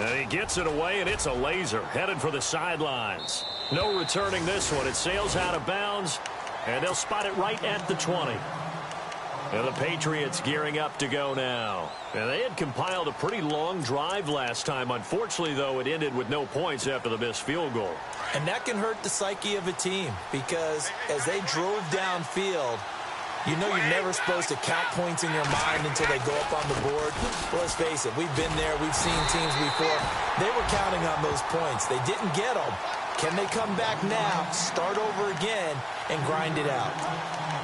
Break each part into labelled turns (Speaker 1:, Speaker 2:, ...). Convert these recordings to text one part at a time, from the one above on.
Speaker 1: And he gets it away, and it's a laser headed for the sidelines. No returning this one. It sails out of bounds, and they'll spot it right at the 20. And the Patriots gearing up to go now. And they had compiled a pretty long drive last time. Unfortunately, though, it ended with no points after the missed field goal.
Speaker 2: And that can hurt the psyche of a team because as they drove downfield, you know you're never supposed to count points in your mind until they go up on the board. Well, let's face it, we've been there. We've seen teams before. They were counting on those points. They didn't get them. Can they come back now, start over again, and grind it out?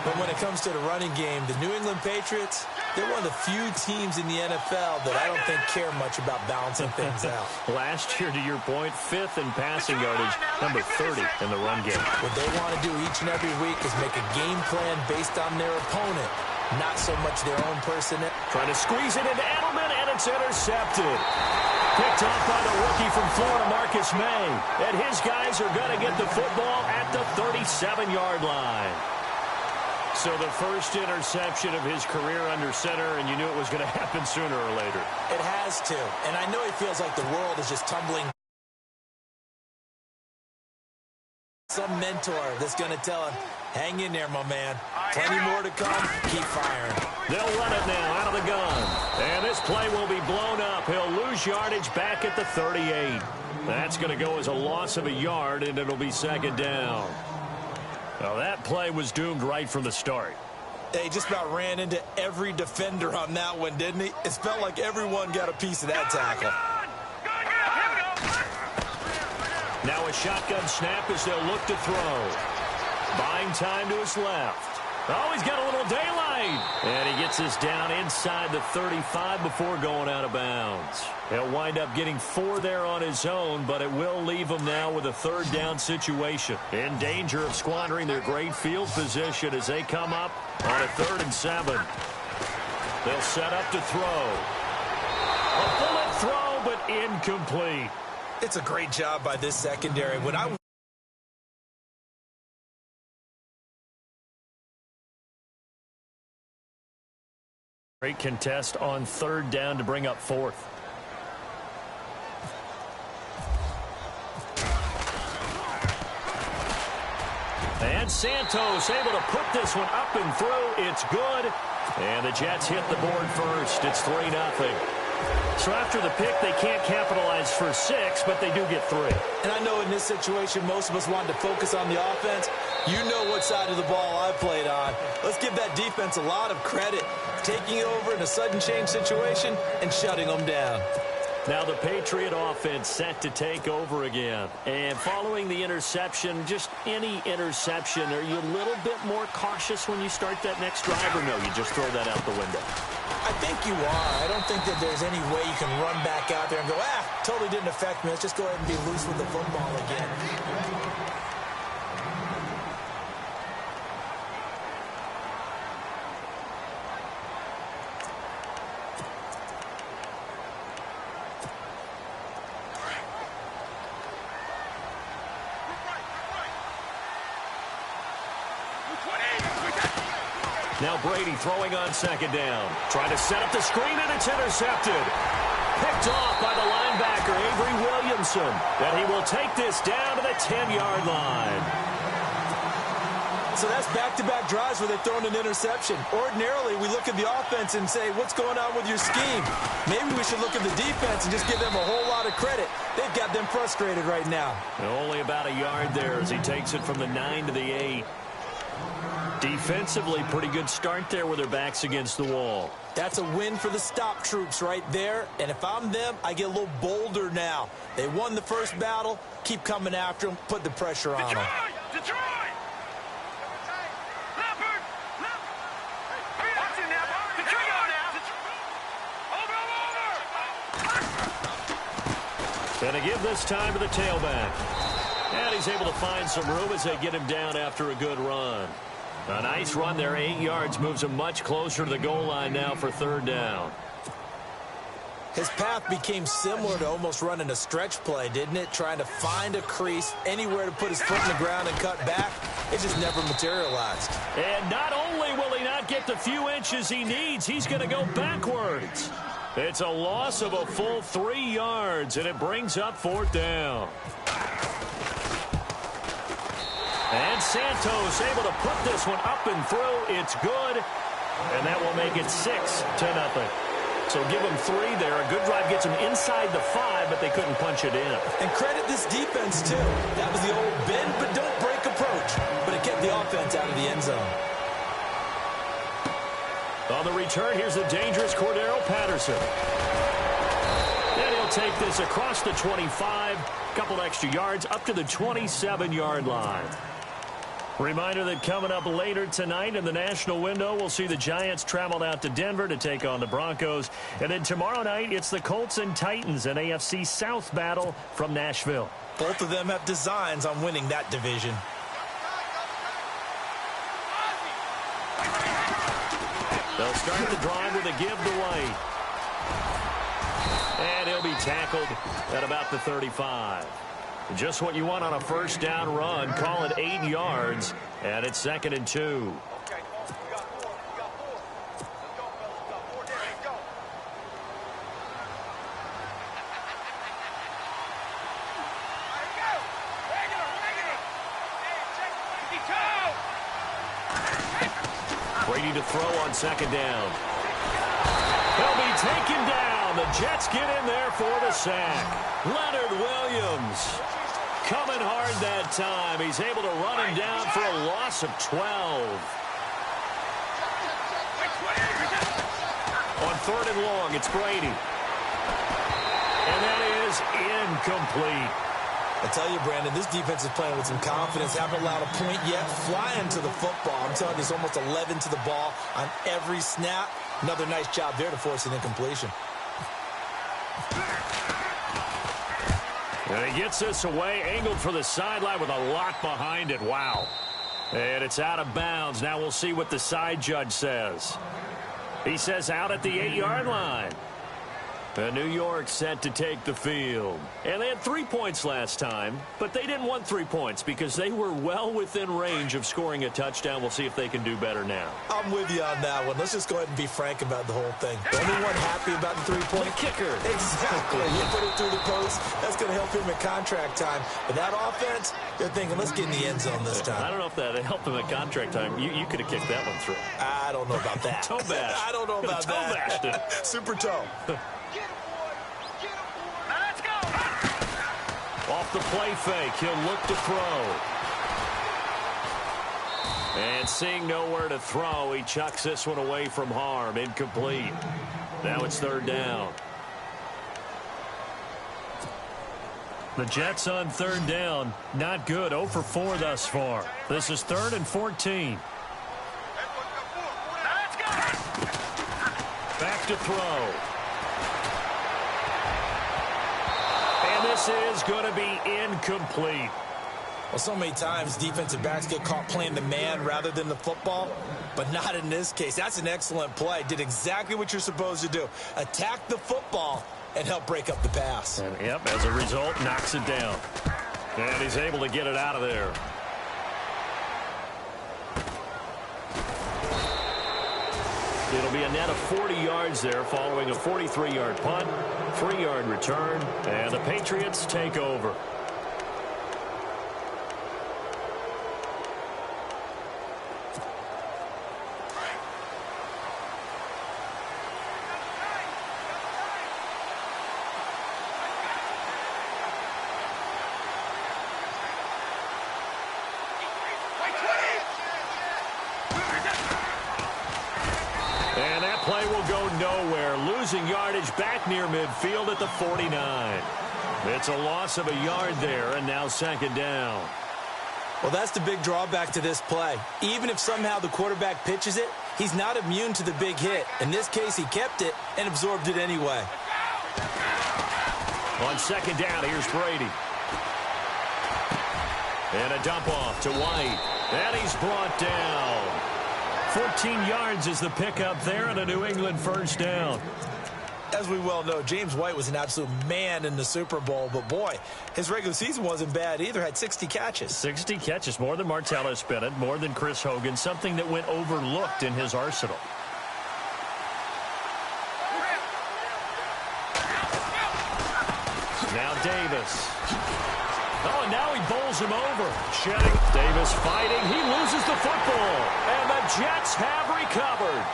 Speaker 2: But when it comes to the running game, the New England Patriots, they're one of the few teams in the NFL that I don't think care much about balancing things out.
Speaker 1: Last year, to your point, 5th in passing yardage, number 30 in the run game.
Speaker 2: What they want to do each and every week is make a game plan based on their opponent, not so much their own personnel.
Speaker 1: Trying to squeeze it into Edelman, and it's intercepted. Picked off by the rookie from Florida, Marcus May. And his guys are going to get the football at the 37-yard line. So the first interception of his career under center, and you knew it was going to happen sooner or later.
Speaker 2: It has to. And I know he feels like the world is just tumbling. Some mentor that's going to tell him, hang in there, my man. Plenty more to come. Keep firing.
Speaker 1: They'll run it now out of the gun. And this play will be blown up. He'll lose yardage back at the 38. That's going to go as a loss of a yard, and it'll be second down. Well, that play was doomed right from the start.
Speaker 2: They just about ran into every defender on that one, didn't he? It felt like everyone got a piece of that tackle.
Speaker 1: Now a shotgun snap as they'll look to throw. Buying time to his left. Oh, he's got a little daylight. And he gets this down inside the 35 before going out of bounds. He'll wind up getting 4 there on his own, but it will leave him now with a third down situation. In danger of squandering their great field position as they come up on a 3rd and 7. They'll set up to throw. A bullet throw, but incomplete.
Speaker 2: It's a great job by this secondary.
Speaker 1: Great contest on 3rd down to bring up 4th. And Santos able to put this one up and through. It's good. And the Jets hit the board first. It's 3-0. So after the pick, they can't capitalize for 6, but they do get 3.
Speaker 2: And I know in this situation, most of us wanted to focus on the offense. You know what side of the ball I played on. Let's give that defense a lot of credit. Taking it over in a sudden change situation and shutting them down.
Speaker 1: Now the Patriot offense set to take over again. And following the interception, just any interception, are you a little bit more cautious when you start that next drive, or no, you just throw that out the window?
Speaker 2: I think you are. I don't think that there's any way you can run back out there and go, totally didn't affect me. Let's just go ahead and be loose with the football again.
Speaker 1: Now Brady throwing on 2nd down. Trying to set up the screen, and it's intercepted. Picked off by the linebacker, Avery Williamson. And he will take this down to the 10-yard line.
Speaker 2: So that's back-to-back drives where they've thrown an interception. Ordinarily, we look at the offense and say, what's going on with your scheme? Maybe we should look at the defense and just give them a whole lot of credit. They've got them frustrated right now.
Speaker 1: And only about a yard there as he takes it from the 9 to the 8. Defensively, pretty good start there with their backs against the wall.
Speaker 2: That's a win for the stop troops right there. And if I'm them, I get a little bolder now. They won the first battle. Keep coming after them. Put the pressure on them.
Speaker 3: Detroit!
Speaker 1: And to give this time to the tailback. And he's able to find some room as they get him down after a good run. A nice run there, 8 yards, moves him much closer to the goal line now for 3rd down.
Speaker 2: His path became similar to almost running a stretch play, didn't it? Trying to find a crease, anywhere to put his foot in the ground and cut back. It just never materialized.
Speaker 1: And not only will he not get the few inches he needs, he's going to go backwards. It's a loss of a full 3 yards, and it brings up 4th down. And Santos able to put this one up and through. It's good, and that will make it 6-0. So give them 3 there. A good drive gets them inside the 5, but they couldn't punch it in.
Speaker 2: And credit this defense, too. That was the old bend but don't break approach, but it kept the offense out of the end zone.
Speaker 1: On the return, here's the dangerous Cordero Patterson. And he'll take this across the 25, couple extra yards, up to the 27-yard line. Reminder that coming up later tonight in the national window, we'll see the Giants travel out to Denver to take on the Broncos. And then tomorrow night, it's the Colts and Titans, an AFC South battle from Nashville.
Speaker 2: Both of them have designs on winning that division.
Speaker 1: They'll start the drive with a give to White. And he'll be tackled at about the 35. Just what you want on a first down run. Call it 8 yards, and it's 2nd and 2. Brady to throw on 2nd down. He'll be taken down. The Jets get in there for the sack. Leonard Williams coming hard that time. He's able to run him down for a loss of 12. On 3rd and long, it's Brady. And that is incomplete.
Speaker 2: I tell you, Brandon, this defense is playing with some confidence. Haven't allowed a point yet. Flying to the football. I'm telling you, it's almost 11 to the ball on every snap. Another nice job there to force an incompletion.
Speaker 1: And he gets this away, angled for the sideline with a lot behind it. Wow. And it's out of bounds. Now we'll see what the side judge says. He says out at the 8-yard line. New York set to take the field. And they had 3 points last time, but they didn't want 3 points because they were well within range of scoring a touchdown. We'll see if they can do better now.
Speaker 2: I'm with you on that one. Let's just go ahead and be frank about the whole thing. The only one happy about the 3-point
Speaker 1: kicker.
Speaker 2: Exactly. You put it through the post. That's going to help him at contract time. But that offense, they're thinking, let's get in the end zone this time.
Speaker 1: I don't know if that helped him at contract time. You could have kicked that one through.
Speaker 2: I don't know about that.
Speaker 1: Toe bash.
Speaker 2: I don't know about
Speaker 1: toe
Speaker 2: that.
Speaker 1: Bashed it.
Speaker 2: Super toe.
Speaker 1: Off the play fake, he'll look to throw. And seeing nowhere to throw, he chucks this one away from harm. Incomplete. Now it's 3rd down. The Jets on 3rd down. Not good. 0 for 4 thus far. This is 3rd and 14. Back to throw. This is going to be incomplete.
Speaker 2: Well, so many times defensive backs get caught playing the man rather than the football, but not in this case. That's an excellent play. Did exactly what you're supposed to do. Attack the football and help break up the pass.
Speaker 1: And, yep, as a result, knocks it down. And he's able to get it out of there. It'll be a net of 40 yards there following a 43-yard punt, 3-yard return, and the Patriots take over. And that play will go nowhere. Losing yardage back near midfield at the 49. It's a loss of a yard there, and now 2nd down.
Speaker 2: Well, that's the big drawback to this play. Even if somehow the quarterback pitches it, he's not immune to the big hit. In this case, he kept it and absorbed it anyway.
Speaker 1: On 2nd down, here's Brady. And a dump off to White. And he's brought down. 14 yards is the pickup there, and a New England 1st down.
Speaker 2: As we well know, James White was an absolute man in the Super Bowl, but boy, his regular season wasn't bad either. Had 60 catches.
Speaker 1: 60 catches, more than Martellus Bennett, more than Chris Hogan, something that went overlooked in his arsenal. Davis. Oh, and now he bowls him over. Shedding. Davis fighting. He loses the football. And the Jets have recovered.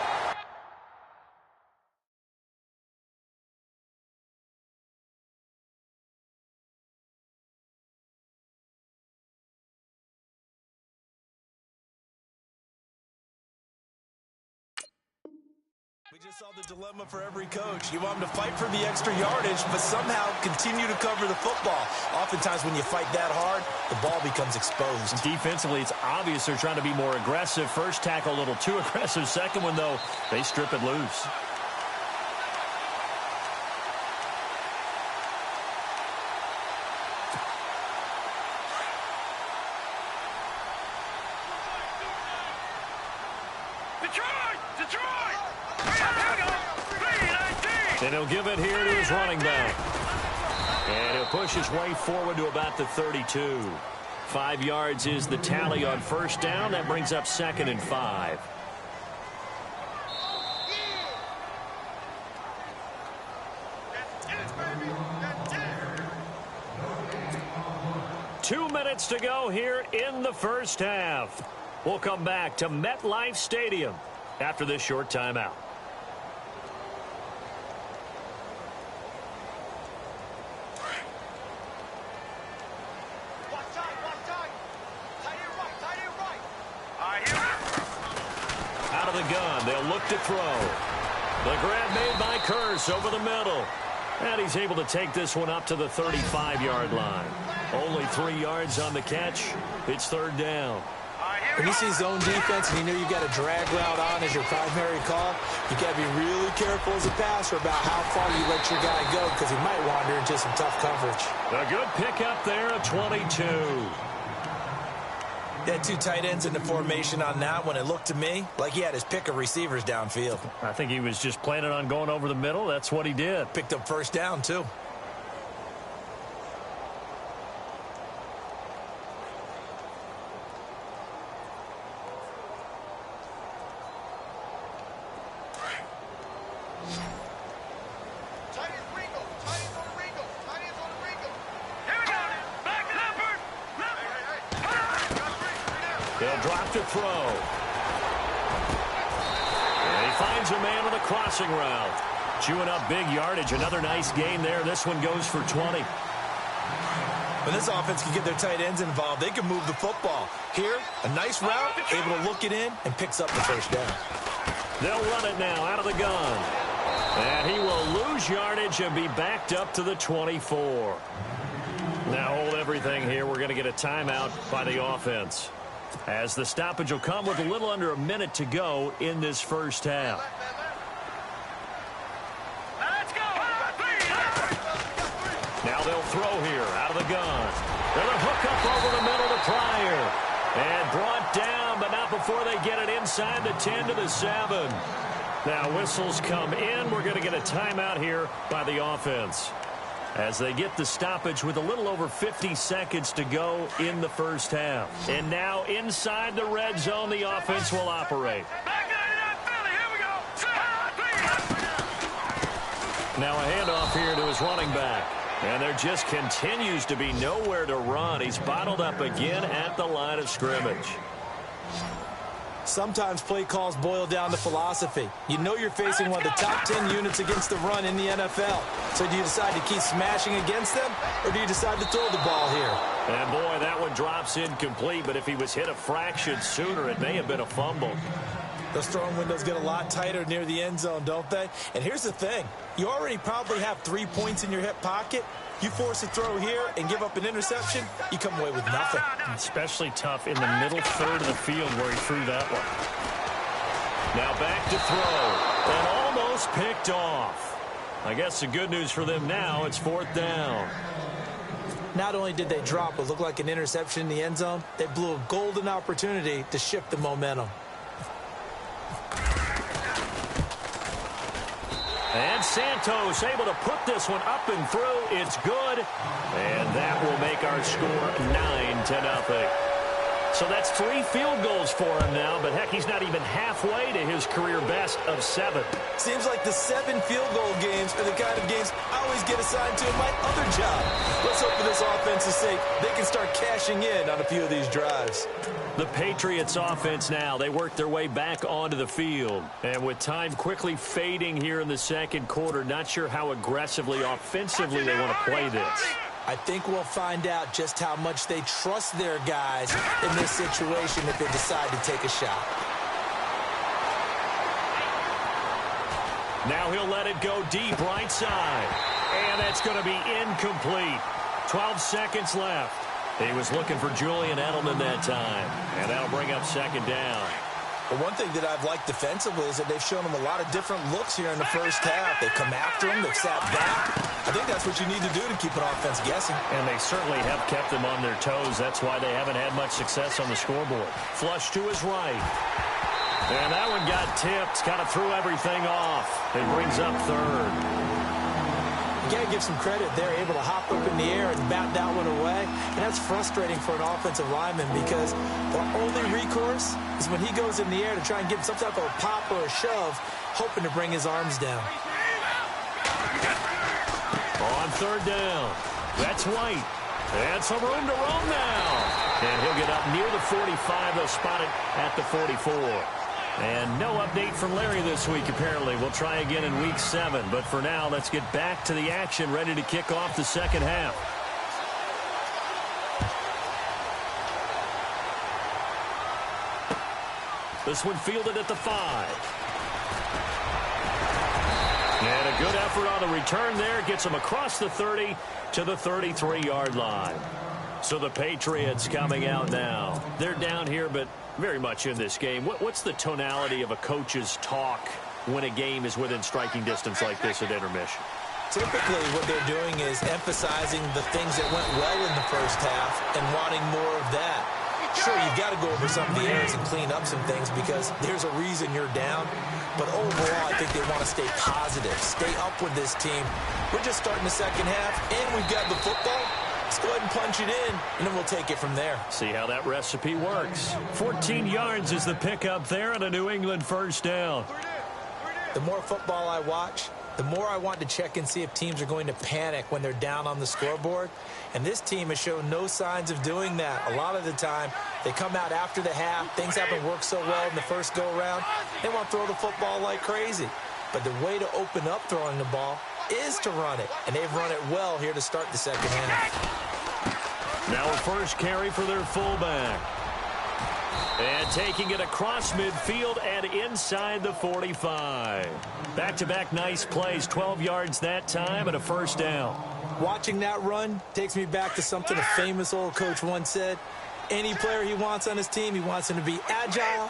Speaker 2: We just saw the dilemma for every coach. You want them to fight for the extra yardage, but somehow continue to cover the football. Oftentimes when you fight that hard, the ball becomes exposed.
Speaker 1: Defensively, it's obvious they're trying to be more aggressive. First tackle a little too aggressive. Second one, though, they strip it loose. And he'll give it here to his running back. And he'll push his way forward to about the 32. 5 yards is the tally on first down. That brings up 2nd and 5. Two minutes to go here in the first half. We'll come back to MetLife Stadium after this short timeout. Out of the gun, they'll look to throw. The grab made by Curse over the middle. And he's able to take this one up to the 35-yard line. Only 3 yards on the catch. It's 3rd down.
Speaker 2: When you see zone defense and you know you've got a drag route on as your primary call, you got to be really careful as a passer about how far you let your guy go because he might wander into some tough coverage.
Speaker 1: A good pickup there at 22.
Speaker 2: He had 2 tight ends in the formation on that one. It looked to me like he had his pick of receivers downfield.
Speaker 1: I think he was just planning on going over the middle. That's what he did.
Speaker 2: Picked up first down, too.
Speaker 1: They'll drop to throw. And he finds a man on the crossing route. Chewing up big yardage. Another nice gain there. This one goes for 20.
Speaker 2: When this offense can get their tight ends involved, they can move the football. Here, a nice route, able to look it in, and picks up the first down.
Speaker 1: They'll run it now out of the gun. And he will lose yardage and be backed up to the 24. Now hold everything here. We're going to get a timeout by the offense, as the stoppage will come with a little under a minute to go in this first half.
Speaker 3: Let's go.
Speaker 1: Now they'll throw here out of the gun. They'll hook up over the middle to Pryor. And brought down, but not before they get it inside the 10 to the 7. Now whistles come in. We're going to get a timeout here by the offense, as they get the stoppage with a little over 50 seconds to go in the first half. And now inside the red zone, the offense will operate. Now a handoff here to his running back. And there just continues to be nowhere to run. He's bottled up again at the line of scrimmage.
Speaker 2: Sometimes play calls boil down to philosophy. You know you're facing one of the top 10 units against the run in the NFL. So do you decide to keep smashing against them, or do you decide to throw the ball here?
Speaker 1: And boy, that one drops incomplete, but if he was hit a fraction sooner, it may have been a fumble.
Speaker 2: Those throwing windows get a lot tighter near the end zone, don't they? And here's the thing. You already probably have 3 points in your hip pocket. You force a throw here and give up an interception, you come away with nothing.
Speaker 1: Especially tough in the middle third of the field where he threw that one. Now back to throw. And almost picked off. I guess the good news for them now, it's 4th down.
Speaker 2: Not only did they drop what looked like an interception in the end zone, they blew a golden opportunity to shift the momentum.
Speaker 1: And Santos able to put this one up and through. It's good. And that will make our score 9-0. So that's 3 field goals for him now, but heck, he's not even halfway to his career best of 7.
Speaker 2: Seems like the 7 field goal games are the kind of games I always get assigned to in my other job. Let's hope for this offense's sake they can start cashing in on a few of these drives.
Speaker 1: The Patriots offense now, they work their way back onto the field. And with time quickly fading here in the second quarter, not sure how aggressively, offensively they want to play this.
Speaker 2: I think we'll find out just how much they trust their guys in this situation if they decide to take a shot.
Speaker 1: Now he'll let it go deep right side. And that's going to be incomplete. 12 seconds left. He was looking for Julian Edelman that time. And that'll bring up second down.
Speaker 2: But one thing that I've liked defensively is that they've shown him a lot of different looks here in the first half. They come after him. They've sat back. I think that's what you need to do to keep an offense guessing.
Speaker 1: And they certainly have kept them on their toes. That's why they haven't had much success on the scoreboard. Flush to his right. And that one got tipped. Kind of threw everything off. It brings up third.
Speaker 2: You got to give some credit. They're able to hop up in the air and bat that one away. And that's frustrating for an offensive lineman because the only recourse is when he goes in the air to try and give some type of a pop or a shove, hoping to bring his arms down.
Speaker 1: On third down, that's White. And some room to roam now. And he'll get up near the 45. They'll spot it at the 44. And no update from Larry this week, apparently. We'll try again in week 7. But for now, let's get back to the action, ready to kick off the second half. This one fielded at the 5. And a good effort on the return there. Gets him across the 30 to the 33-yard line. So the Patriots coming out now. They're down here, but very much in this game. What's the tonality of a coach's talk when a game is within striking distance like this at intermission?
Speaker 2: Typically, what they're doing is emphasizing the things that went well in the first half and wanting more of that. Sure, you've got to go over some of the errors and clean up some things because there's a reason you're down. But overall, I think they want to stay positive, stay up with this team. We're just starting the second half, and we've got the football. Let's go ahead and punch it in, and then we'll take it from there.
Speaker 1: See how that recipe works. 14 yards is the pickup there on a New England first down.
Speaker 2: The more football I watch, the more I want to check and see if teams are going to panic when they're down on the scoreboard. And this team has shown no signs of doing that. A lot of the time, they come out after the half. Things haven't worked so well in the first go-around. They want to throw the football like crazy. But the way to open up throwing the ball is to run it. And they've run it well here to start the second half.
Speaker 1: Now a first carry for their fullback. And taking it across midfield and inside the 45. Back-to-back nice plays, 12 yards that time and a first down.
Speaker 2: Watching that run takes me back to something a famous old coach once said. Any player he wants on his team, he wants him to be agile,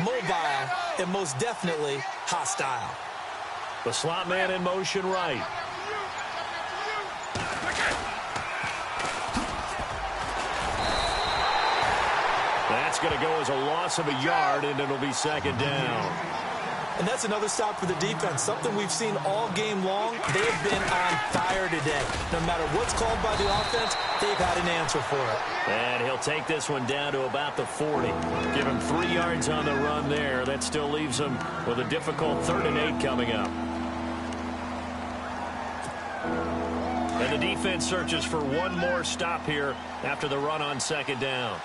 Speaker 2: mobile, and most definitely hostile.
Speaker 1: The slot man in motion right. That's going to go as a loss of a yard, and it'll be second down.
Speaker 2: And that's another stop for the defense, something we've seen all game long. They have been on fire today. No matter what's called by the offense, they've had an answer for it.
Speaker 1: And he'll take this one down to about the 40. Give him 3 yards on the run there. That still leaves him with a difficult 3rd and 8 coming up. And the defense searches for one more stop here after the run on second down.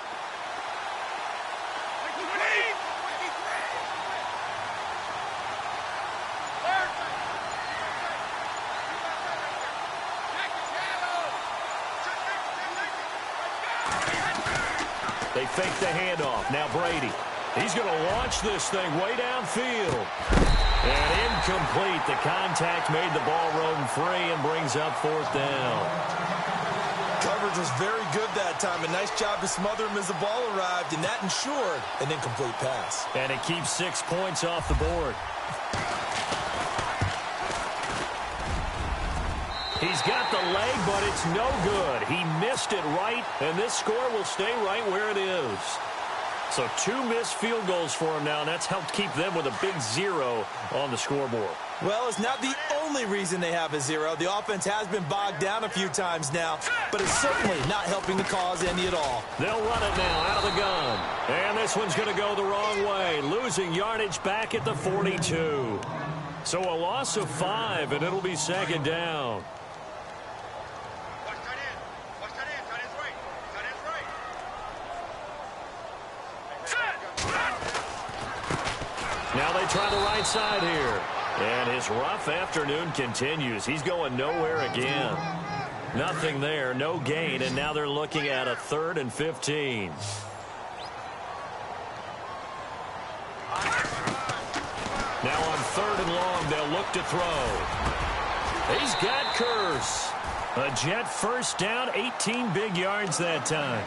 Speaker 1: They fake the handoff. Now Brady. He's going to launch this thing way downfield. And incomplete. The contact made the ball roam free and brings up 4th down.
Speaker 2: Coverage was very good that time. A nice job to smother him as the ball arrived, and that ensured an incomplete pass.
Speaker 1: And it keeps 6 points off the board. He's got the leg, but it's no good. He missed it right, and this score will stay right where it is. So 2 missed field goals for him now, and that's helped keep them with a big 0 on the scoreboard.
Speaker 2: Well, it's not the only reason they have a 0. The offense has been bogged down a few times now, but it's certainly not helping the cause any at all.
Speaker 1: They'll run it now out of the gun. And this one's going to go the wrong way, losing yardage back at the 42. So a loss of 5, and it'll be second down. Now they try the right side here. And his rough afternoon continues. He's going nowhere again. Nothing there, no gain, and now they're looking at a 3rd and 15. Now on 3rd and long, they'll look to throw. He's got Curse. A Jet first down, 18 big yards that time.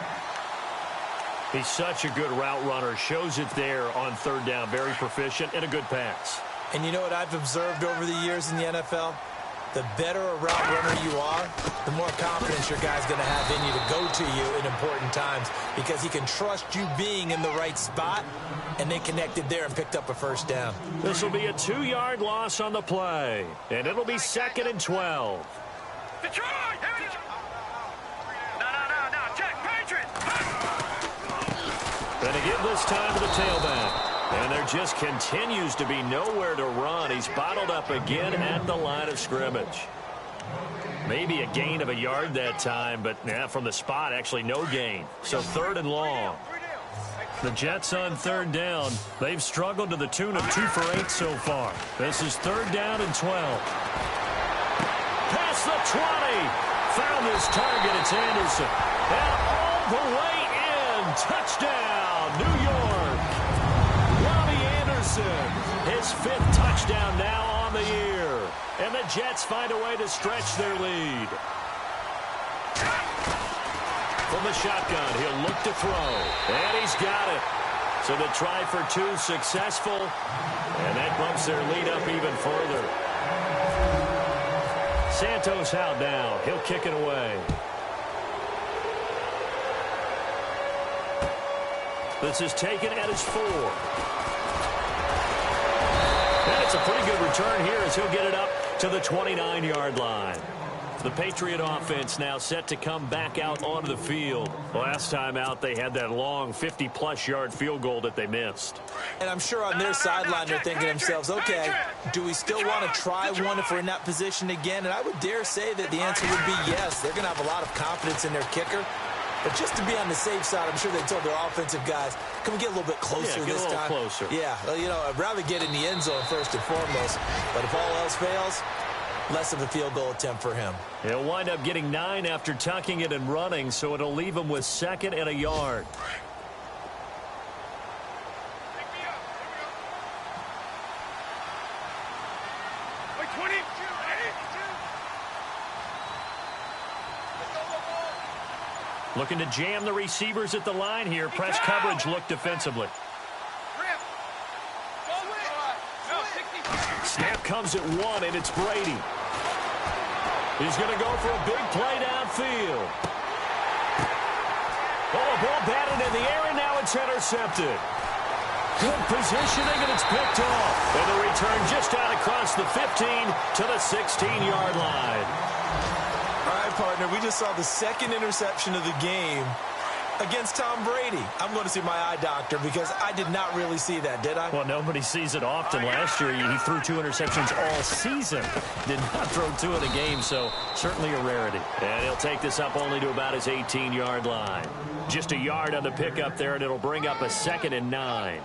Speaker 1: He's such a good route runner. Shows it there on 3rd down. Very proficient and a good pass.
Speaker 2: And you know what I've observed over the years in the NFL? The better a route runner you are, the more confidence your guy's going to have in you to go to you in important times because he can trust you being in the right spot, and they connected there and picked up a first down.
Speaker 1: This will be a 2-yard loss on the play, and it'll be 2nd and 12. Going to give this time to the tailback. And there just continues to be nowhere to run. He's bottled up again at the line of scrimmage. Maybe a gain of a yard that time, but from the spot, actually no gain. So 3rd and long. The Jets on 3rd down. They've struggled to the tune of 2 for 8 so far. This is 3rd down and 12. Past the 20. Found his target. It's Anderson. And all the way in. Touchdown, New York. His 5th touchdown now on the year. And the Jets find a way to stretch their lead. From the shotgun, he'll look to throw. And he's got it. So the try for 2 successful. And that bumps their lead up even further. Santos out now. He'll kick it away. This is taken at his 4. And it's a pretty good return here as he'll get it up to the 29-yard line. The Patriot offense now set to come back out onto the field. Last time out, they had that long 50-plus yard field goal that they missed.
Speaker 2: And I'm sure on their sideline they're thinking to themselves, okay, do we still want to try one if we're in that position again? And I would dare say that the answer would be yes. They're going to have a lot of confidence in their kicker. But just to be on the safe side, I'm sure they told their offensive guys, can we get a little bit closer this time?
Speaker 1: Get a little closer.
Speaker 2: Yeah, well, you know, I'd rather get in the end zone first and foremost. But if all else fails, less of a field goal attempt for him.
Speaker 1: He'll wind up getting 9 after tucking it and running, so it'll leave him with 2nd and a yard. Looking to jam the receivers at the line here. Press coverage look defensively. Snap comes at 1, and it's Brady. He's going to go for a big play downfield. Oh, ball batted in the air, and now it's intercepted. Good positioning, and it's picked off. And the return just out across the 15 to the 16-yard line.
Speaker 2: All right, partner, we just saw the 2nd interception of the game against Tom Brady. I'm going to see my eye doctor because I did not really see that, did I?
Speaker 1: Well, nobody sees it often. Last year, he threw 2 interceptions all season. Did not throw 2 in a game, so certainly a rarity. And he'll take this up only to about his 18-yard line. Just a yard on the pickup there, and it'll bring up a 2nd and 9.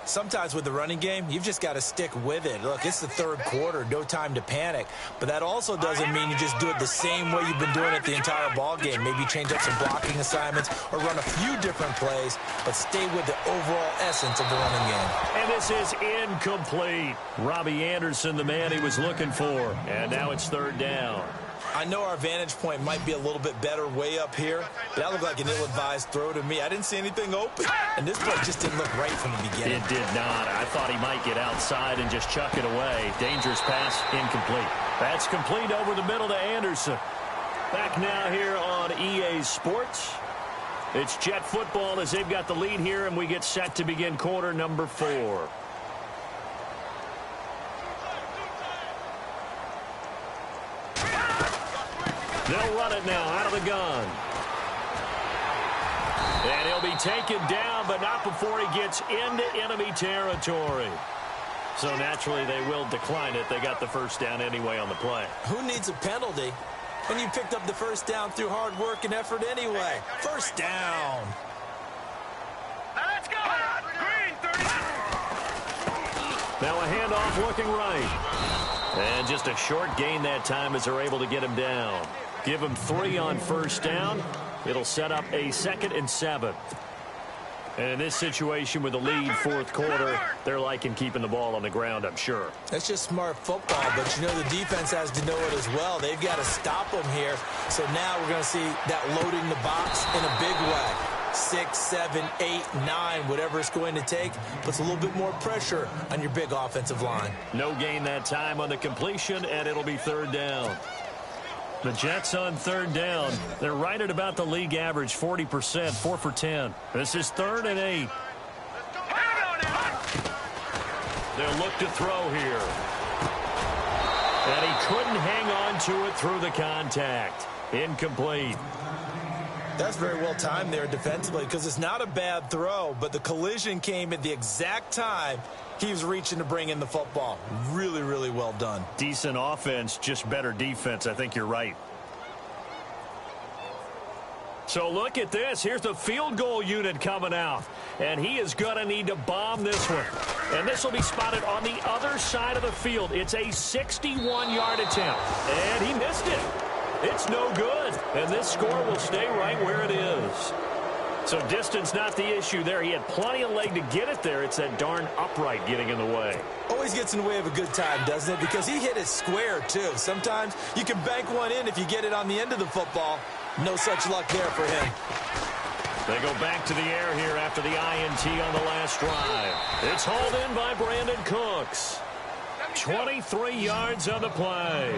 Speaker 2: Sometimes with the running game, you've just got to stick with it. Look, it's the 3rd quarter, no time to panic. But that also doesn't mean you just do it the same way you've been doing it the entire ball game. Maybe change up some blocking assignments or run a few different plays, but stay with the overall essence of the running game.
Speaker 1: And this is incomplete. Robbie Anderson, the man he was looking for. And now it's 3rd down.
Speaker 2: I know our vantage point might be a little bit better way up here, but that looked like an ill-advised throw to me. I didn't see anything open, and this play just didn't look right from the beginning.
Speaker 1: It did not. I thought he might get outside and just chuck it away. Dangerous pass, incomplete. That's complete over the middle to Anderson. Back now here on EA Sports. It's Jet football as they've got the lead here, and we get set to begin quarter number 4. They'll run it now out of the gun. And he'll be taken down, but not before he gets into enemy territory. So naturally, they will decline it. They got the first down anyway on the play.
Speaker 2: Who needs a penalty when you picked up the first down through hard work and effort anyway? First down.
Speaker 3: Let's go. Green, 30.
Speaker 1: Now a handoff looking right. And just a short gain that time as they're able to get him down. Give him 3 on first down. It'll set up a 2nd and 7. And in this situation with the lead fourth quarter, they're liking keeping the ball on the ground, I'm sure.
Speaker 2: That's just smart football, but you know the defense has to know it as well. They've got to stop them here. So now we're going to see that loading the box in a big way. 6, 7, 8, 9, whatever it's going to take, puts a little bit more pressure on your big offensive line.
Speaker 1: No gain that time on the completion, and it'll be 3rd down. The Jets on 3rd down. They're right at about the league average, 40%, 4 for 10. This is 3rd and 8. They'll look to throw here. And he couldn't hang on to it through the contact. Incomplete.
Speaker 2: That's very well timed there defensively because it's not a bad throw, but the collision came at the exact time he was reaching to bring in the football. Really, really well done.
Speaker 1: Decent offense, just better defense. I think you're right. So look at this. Here's the field goal unit coming out. And he is going to need to bomb this one. And this will be spotted on the other side of the field. It's a 61-yard attempt. And he missed it. It's no good. And this score will stay right where it is. So distance not the issue there. He had plenty of leg to get it there. It's that darn upright getting in the way.
Speaker 2: Always gets in the way of a good time, doesn't it? Because he hit it square, too. Sometimes you can bank one in if you get it on the end of the football. No such luck there for him.
Speaker 1: They go back to the air here after the INT on the last drive. It's hauled in by Brandon Cooks. 23 yards on the play.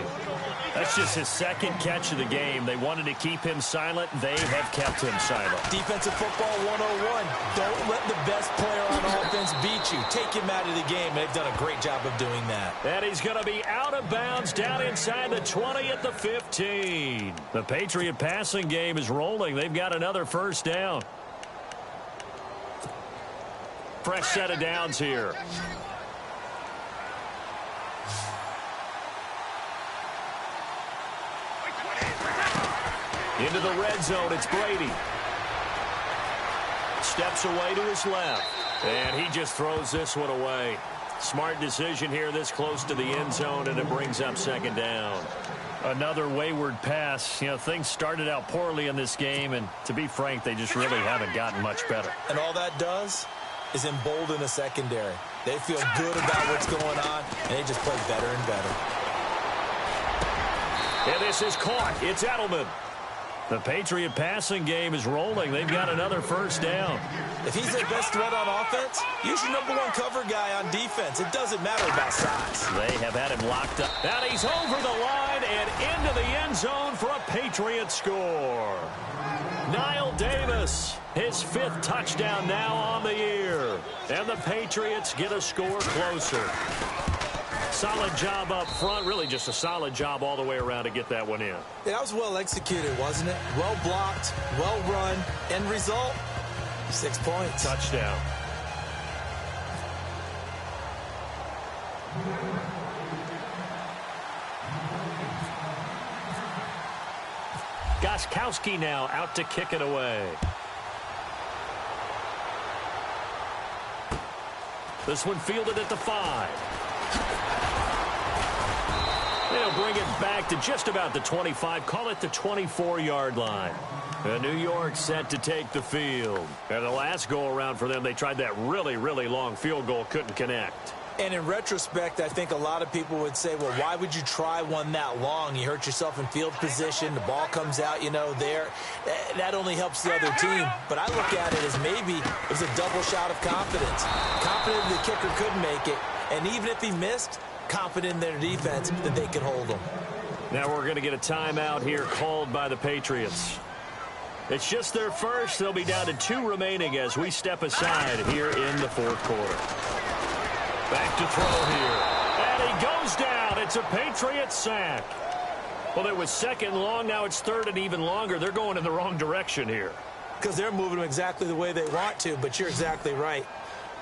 Speaker 1: That's just his 2nd catch of the game. They wanted to keep him silent. They have kept him silent.
Speaker 2: Defensive football 101. Don't let the best player on offense beat you. Take him out of the game. They've done a great job of doing that.
Speaker 1: And he's going to be out of bounds down inside the 20 at the 15. The Patriot passing game is rolling. They've got another first down. Fresh set of downs here. Into the red zone, it's Brady. Steps away to his left. And he just throws this one away. Smart decision here this close to the end zone, and it brings up 2nd down. Another wayward pass. You know, things started out poorly in this game, and to be frank, they just really haven't gotten much better.
Speaker 2: And all that does is embolden a secondary. They feel good about what's going on, and they just play better and better.
Speaker 1: And this is caught. It's Edelman. The Patriot passing game is rolling. They've got another first down.
Speaker 2: If he's their best threat on offense, use your #1 cover guy on defense. It doesn't matter about size.
Speaker 1: They have had him locked up. And he's over the line and into the end zone for a Patriot score. Niall Davis, his 5th touchdown now on the year. And the Patriots get a score closer. Solid job up front. Really just a solid job all the way around to get that one in.
Speaker 2: Yeah, that was well executed, wasn't it? Well blocked, well run. End result, 6 points.
Speaker 1: Touchdown. Gostkowski now out to kick it away. This one fielded at the 5. They'll bring it back to just about the 25. Call it the 24-yard line. And New York set to take the field. And the last go-around for them, they tried that really, really long field goal. Couldn't connect.
Speaker 2: And in retrospect, I think a lot of people would say, well, why would you try one that long? You hurt yourself in field position. The ball comes out, you know, there. That only helps the other team. But I look at it as maybe it was a double shot of confidence. Confident the kicker could make it. And even if he missed, confident in their defense that they could hold them.
Speaker 1: Now we're going to get a timeout here called by the Patriots. It's just their first. They'll be down to 2 remaining as we step aside here in the fourth quarter. Back to throw here. And he goes down. It's a Patriot sack. Well, it was second long. Now it's third and even longer. They're going in the wrong direction here.
Speaker 2: Because they're moving them exactly the way they want to, but you're exactly right.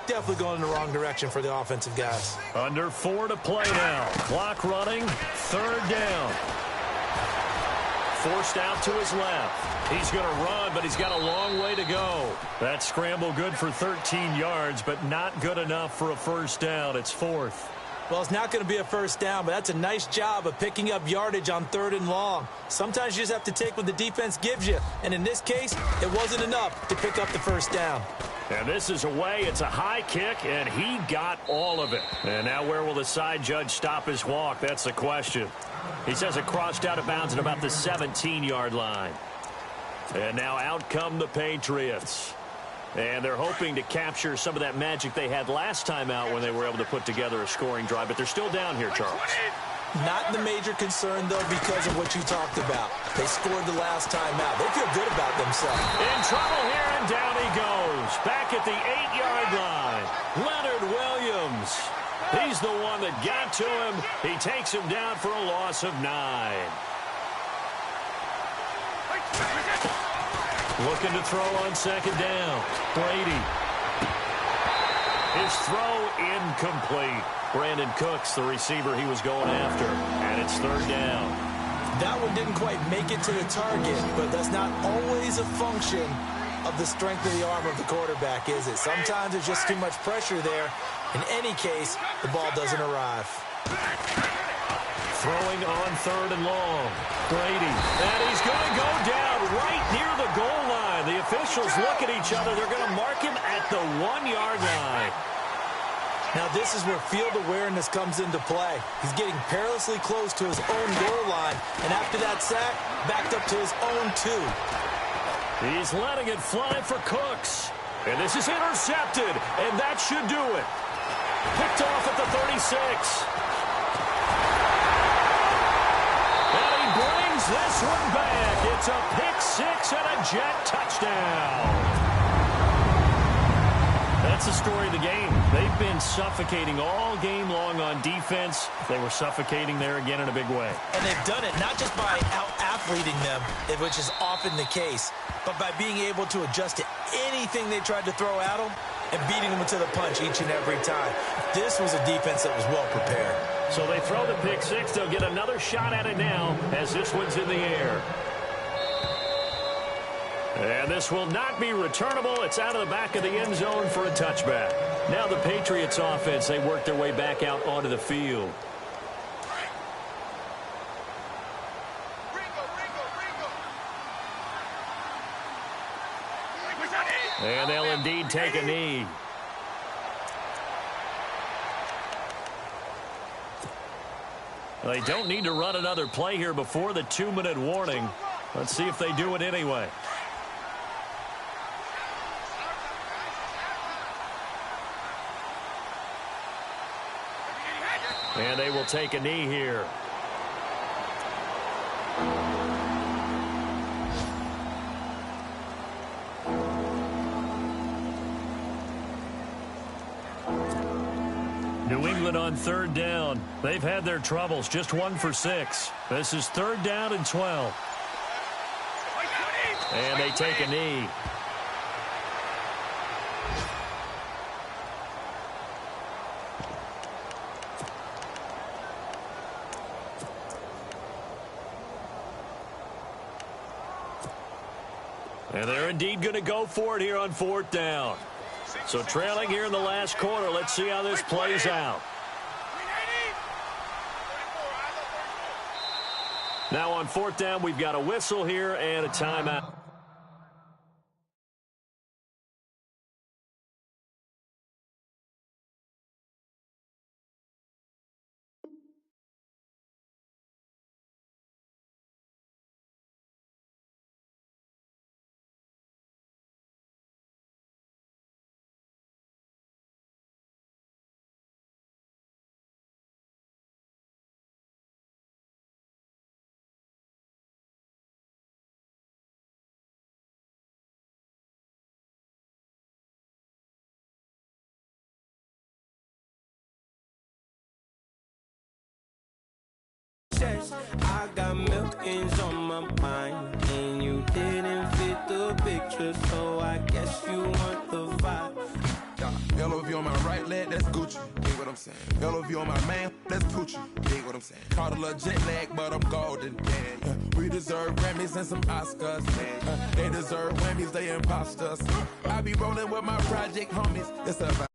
Speaker 2: Definitely going in the wrong direction for the offensive guys.
Speaker 1: Under 4 to play now. Clock running. Third down. Forced out to his left. He's going to run, but he's got a long way to go. That scramble good for 13 yards, but not good enough for a first down. It's fourth.
Speaker 2: Well, it's not going to be a first down, but that's a nice job of picking up yardage on third and long. Sometimes you just have to take what the defense gives you, and in this case, it wasn't enough to pick up the first down.
Speaker 1: And this is away. It's a high kick, and he got all of it. And now where will the side judge stop his walk? That's the question. He says it crossed out of bounds at about the 17-yard line. And now out come the Patriots. And they're hoping to capture some of that magic they had last time out when they were able to put together a scoring drive. But they're still down here, Charles.
Speaker 2: Not the major concern, though, because of what you talked about. They scored the last time out. They feel good about themselves.
Speaker 1: In trouble here, and down he goes. Back at the 8-yard line. Leonard Williams. He's the one that got to him. He takes him down for a loss of 9. Looking to throw on second down. Brady. His throw incomplete. Brandon Cooks, the receiver he was going after. And it's third down.
Speaker 2: That one didn't quite make it to the target, but that's not always a function of the strength of the arm of the quarterback, is it? Sometimes there's just too much pressure there. In any case, the ball doesn't arrive.
Speaker 1: Throwing on third and long. Brady. And he's going to go down right near the goal line. The officials look at each other. They're going to mark him at the 1-yard line.
Speaker 2: Now this is where field awareness comes into play. He's getting perilously close to his own goal line. And after that sack, backed up to his own 2.
Speaker 1: He's letting it fly for Cooks. And this is intercepted. And that should do it. Picked off at the 36. And he brings this one back. It's a pick-6 and a Jet touchdown. That's the story of the game. They've been suffocating all game long on defense. They were suffocating there again in a big way.
Speaker 2: And they've done it not just by out-athleting them, which is often the case, but by being able to adjust to anything they tried to throw at them and beating them to the punch each and every time. This was a defense that was well prepared.
Speaker 1: So they throw the pick-6. They'll get another shot at it now as this one's in the air. And this will not be returnable. It's out of the back of the end zone for a touchback. Now the Patriots offense, they work their way back out onto the field. And they'll indeed take a knee. They don't need to run another play here before the 2-minute warning. Let's see if they do it anyway. And they will take a knee here. New England on third down. They've had their troubles. Just 1 for 6. This is third down and 12. And they take a knee. And they're indeed going to go for it here on fourth down. So trailing here in the last quarter. Let's see how this plays out. Now on fourth down, we've got a whistle here and a timeout.
Speaker 3: I got milk broken's on my mind. And you didn't fit the picture, so I guess you want the vibe.
Speaker 4: LOV on my right leg, that's Gucci. Dig what I'm saying? LOV on my man, that's Gucci. Dig what I'm saying? Caught a little jet lag, but I'm golden. Yeah. We deserve Grammys and some Oscars. They deserve Whammies, they imposters. I be rolling with my project homies. It's a vibe.